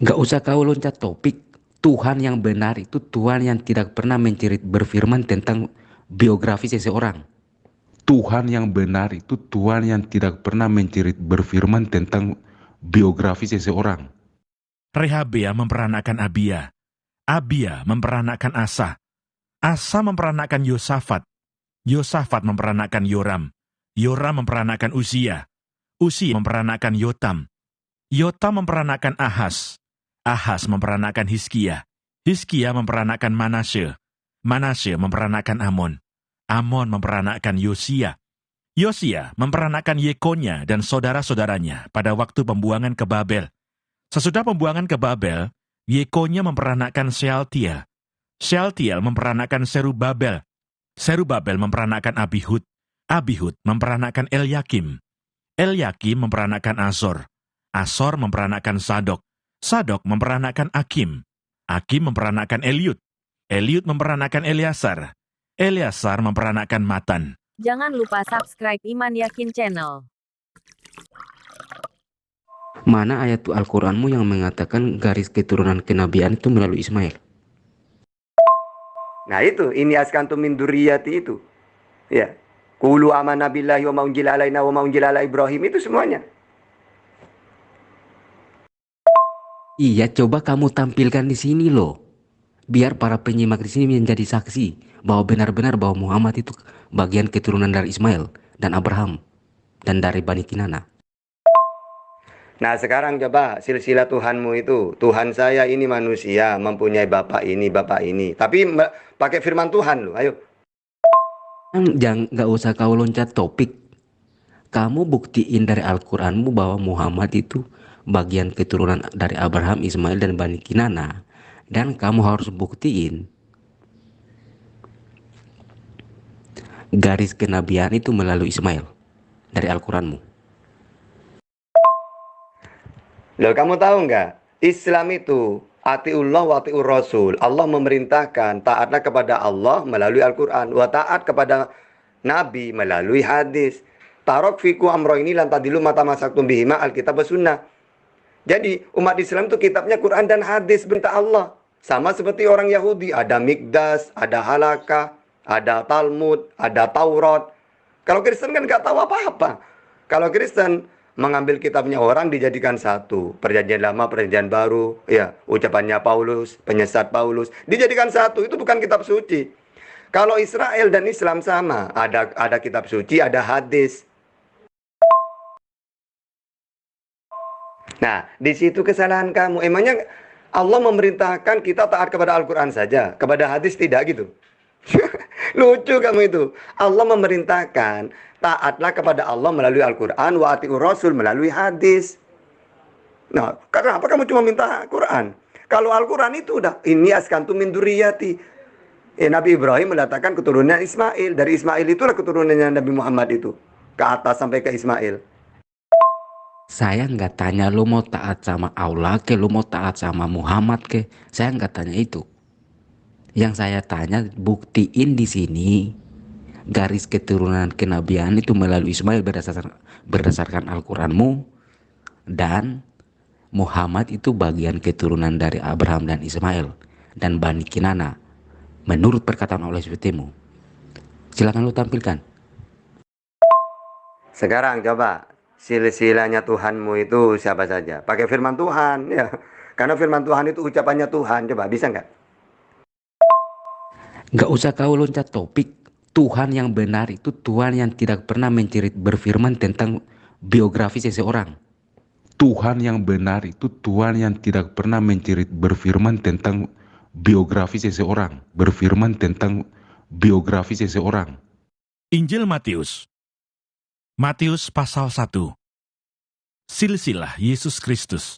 Gak usah kau loncat topik. Tuhan yang benar itu Tuhan yang tidak pernah berfirman tentang biografi seseorang. Tuhan yang benar itu Tuhan yang tidak pernah berfirman tentang biografi seseorang. Rehabea memperanakan Abia. Abia memperanakan Asa. Asa memperanakan Yosafat. Yosafat memperanakan Yoram. Yoram memperanakan Uzia. Uzia memperanakan Yotam. Yotam memperanakan Ahas. Ahas memperanakan Hizkia. Hizkia memperanakan Manasye. Manasye memperanakan Amon. Amon memperanakan Yosia. Yosia memperanakan Yekonya dan saudara-saudaranya pada waktu pembuangan ke Babel. Sesudah pembuangan ke Babel, Yekonya memperanakan Shealtiel. Shealtiel memperanakan Serubabel. Serubabel memperanakan Abihud. Abihud memperanakan Elyakim. Elyakim memperanakan Azor. Azor memperanakan Sadok. Sadok memperanakan Akim. Akim memperanakan Eliud. Eliud memperanakan Eleasar. Eleasar memperanakan Matan. Jangan lupa subscribe Iman Yakin Channel. Mana ayat Al-Quranmu yang mengatakan garis keturunan kenabian itu melalui Ismail? Nah itu, ini askantum min duriyati itu. Ya. Qulu amanna billahi wa ma unzila alaina wa ma unzila ala Ibrahim, itu semuanya. Iya, coba kamu tampilkan di sini loh. Biar para penyimak di sini menjadi saksi bahwa benar-benar bahwa Muhammad itu bagian keturunan dari Ismail dan Abraham dan dari Bani Kinana. Nah sekarang coba silsilah Tuhanmu itu. Tuhan saya ini manusia, mempunyai bapak ini. Tapi pakai firman Tuhan loh, ayo. Jangan, gak usah kau loncat topik. Kamu buktiin dari Al-Quranmu bahwa Muhammad itu bagian keturunan dari Abraham, Ismail, dan Bani Kinana. Dan kamu harus buktiin garis kenabian itu melalui Ismail dari Al-Quranmu. Loh kamu tahu nggak? Islam itu atiullah wa atiur rasul. Allah memerintahkan taatlah kepada Allah melalui Al-Quran. Wa taat kepada Nabi melalui hadis. Tarok fiku amro ini lantadilu mata masaktum bihima Alkitab wa sunnah. Jadi umat Islam itu kitabnya Quran dan hadis perintah Allah. Sama seperti orang Yahudi. Ada Mikdas, ada Halakah, ada Talmud, ada Taurat. Kalau Kristen kan nggak tahu apa-apa. Kalau Kristen mengambil kitabnya orang dijadikan satu. Perjanjian lama, perjanjian baru. Ya, ucapannya Paulus, penyesat Paulus. Dijadikan satu. Itu bukan kitab suci. Kalau Israel dan Islam sama. Ada kitab suci, ada hadis. Nah, di situ kesalahan kamu. Emangnya Allah memerintahkan kita taat kepada Al-Quran saja. Kepada hadis tidak gitu. Lucu kamu itu. Allah memerintahkan taatlah kepada Allah melalui Al-Quran, wa atiur rasul melalui hadis. Nah, kenapa kamu cuma minta Quran? Kalau Al-Quran itu udah ini askantum min duriyati. Nabi Ibrahim meletakkan keturunan Ismail. Dari Ismail itulah keturunannya Nabi Muhammad itu. Ke atas sampai ke Ismail. Saya nggak tanya lu mau taat sama Allah ke, lu mau taat sama Muhammad ke. Saya nggak tanya itu. Yang saya tanya, buktiin di sini garis keturunan kenabian itu melalui Ismail berdasarkan Al-Quranmu, dan Muhammad itu bagian keturunan dari Abraham dan Ismail dan Bani Kinana menurut perkataan Allah SWT-mu. Silakan lu tampilkan. Sekarang coba silsilahnya Tuhanmu itu siapa saja. Pakai firman Tuhan ya. Karena firman Tuhan itu ucapannya Tuhan. Coba bisa nggak? Gak usah kau loncat topik. Tuhan yang benar itu Tuhan yang tidak pernah berfirman tentang biografi seseorang. Tuhan yang benar itu Tuhan yang tidak pernah berfirman tentang biografi seseorang. Berfirman tentang biografi seseorang. Injil Matius. Matius pasal 1. Silsilah Yesus Kristus.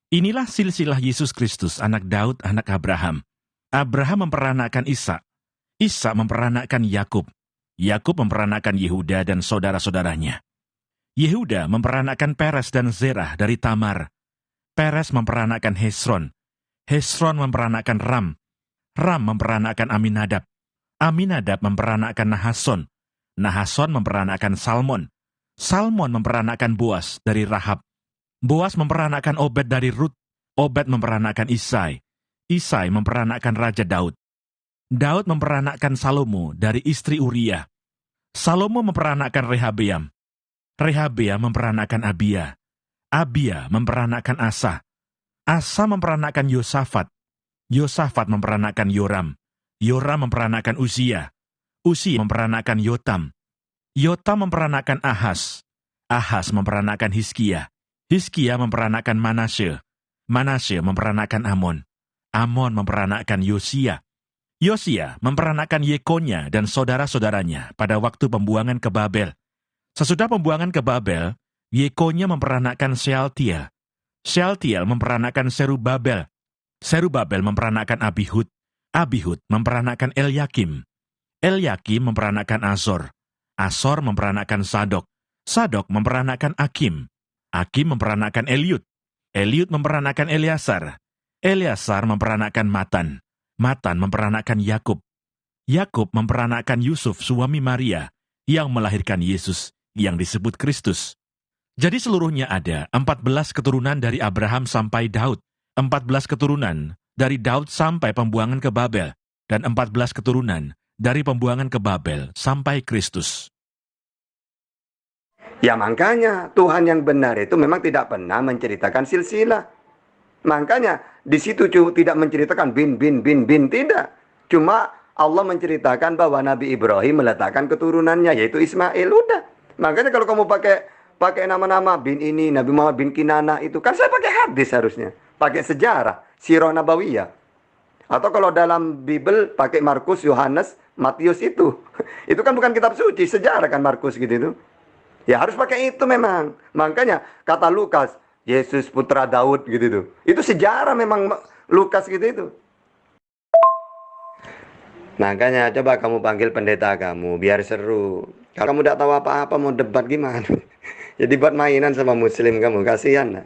Inilah silsilah Yesus Kristus, anak Daud, anak Abraham. Abraham memperanakan Ishak. Ishak memperanakan Yakub. Yakub memperanakan Yehuda dan saudara-saudaranya. Yehuda memperanakan Peres dan Zerah dari Tamar. Peres memperanakan Hesron. Hesron memperanakan Ram. Ram memperanakan Aminadab. Aminadab memperanakan Nahason. Nahason memperanakan Salmon. Salmon memperanakan Boas dari Rahab. Boas memperanakan Obed dari Rut. Obed memperanakkan Isai. Isai memperanakkan Raja Daud. Daud memperanakkan Salomo dari istri Uria. Salomo memperanakkan Rehabeam. Rehabeam memperanakkan Abia. Abia memperanakkan Asa. Asa memperanakkan Yosafat. Yosafat memperanakkan Yoram. Yoram memperanakkan Uzia. Uzia memperanakkan Yotam. Yotam memperanakkan Ahas. Ahas memperanakkan Hizkia. Hizkia memperanakkan Manasye. Manasye memperanakkan Amon. Amon memperanakkan Yosia. Yosia memperanakkan Yekonya dan saudara-saudaranya pada waktu pembuangan ke Babel. Sesudah pembuangan ke Babel, Yekonya memperanakkan Shealtiel. Shealtiel memperanakkan Serubabel. Serubabel memperanakkan Abihud. Abihud memperanakkan Elyakim. Elyakim memperanakkan Azor. Azor memperanakkan Sadok. Sadok memperanakkan Akim. Akim memperanakkan Eliud. Eliud memperanakkan Eleasar. Eleasar memperanakkan Matan. Matan memperanakkan Yakub. Yakub memperanakkan Yusuf suami Maria yang melahirkan Yesus yang disebut Kristus. Jadi seluruhnya ada 14 keturunan dari Abraham sampai Daud, 14 keturunan dari Daud sampai pembuangan ke Babel, dan 14 keturunan dari pembuangan ke Babel sampai Kristus. Ya makanya Tuhan yang benar itu memang tidak pernah menceritakan silsilah. Makanya di situ tidak menceritakan bin, tidak. Cuma Allah menceritakan bahwa Nabi Ibrahim meletakkan keturunannya yaitu Ismail, udah. Makanya kalau kamu pakai nama-nama bin ini, Nabi Muhammad bin Kinana itu kan saya pakai hadis harusnya, pakai sejarah, sirah nabawiyah. Atau kalau dalam Bible pakai Markus, Yohanes, Matius itu. Itu kan bukan kitab suci, sejarah kan Markus gitu itu. Ya harus pakai itu memang. Makanya kata Lukas, Yesus putra Daud gitu itu. Itu sejarah memang Lukas gitu itu. Makanya coba kamu panggil pendeta kamu biar seru. Kalau kamu tidak tahu apa-apa mau debat gimana? Jadi buat mainan sama muslim kamu, kasihan.